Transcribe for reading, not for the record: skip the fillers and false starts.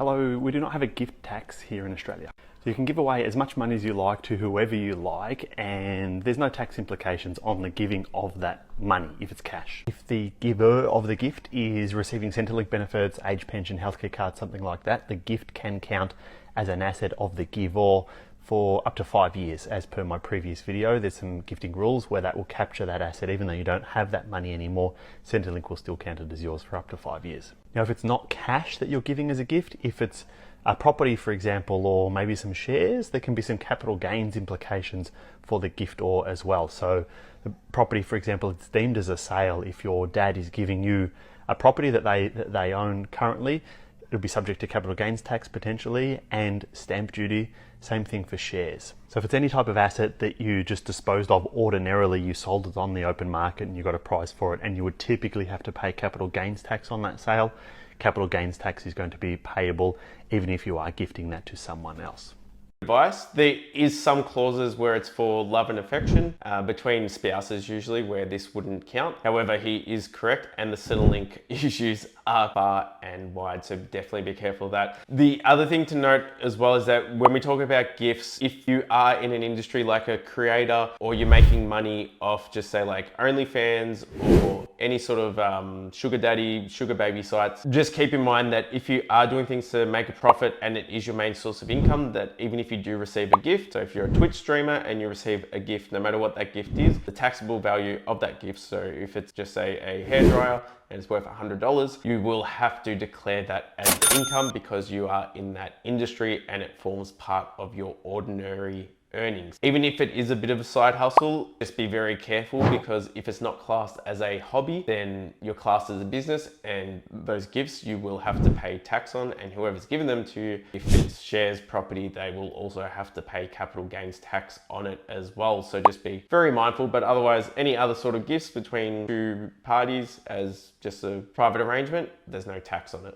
Hello, we do not have a gift tax here in Australia. So you can give away as much money as you like to whoever you like, and there's no tax implications on the giving of that money if it's cash. If the giver of the gift is receiving Centrelink benefits, age pension, healthcare card, something like that, the gift can count as an asset of the giver for up to 5 years. As per my previous video, there's some gifting rules where that will capture that asset. Even though you don't have that money anymore, Centrelink will still count it as yours for up to 5 years. Now, if it's not cash that you're giving as a gift, if it's a property, for example, or maybe some shares, there can be some capital gains implications for the giftor as well. So the property, for example, it's deemed as a sale. If your dad is giving you a property that they own currently, it'll be subject to capital gains tax potentially and stamp duty. Same thing for shares. So if it's any type of asset that you just disposed of ordinarily, you sold it on the open market and you got a price for it, and you would typically have to pay capital gains tax on that sale, capital gains tax is going to be payable even if you are gifting that to someone else. Advice. There is some clauses where it's for love and affection between spouses usually where this wouldn't count. However, he is correct and the Centrelink issues are far and wide, so definitely be careful of that. The other thing to note as well is that when we talk about gifts, if you are in an industry like a creator or you're making money off just say like OnlyFans or any sort of sugar daddy, sugar baby sites, just keep in mind that if you are doing things to make a profit and it is your main source of income, that even if you do receive a gift, so if you're a Twitch streamer and you receive a gift, no matter what that gift is, the taxable value of that gift, so if it's just say a hairdryer and it's worth $100, you will have to declare that as income because you are in that industry and it forms part of your ordinary earnings. Even if it is a bit of a side hustle, just be very careful because if it's not classed as a hobby, then you're classed as a business and those gifts you will have to pay tax on, and whoever's given them to you, if it's shares, property, they will also have to pay capital gains tax on it as well. So just be very mindful, but otherwise any other sort of gifts between two parties as just a private arrangement, there's no tax on it.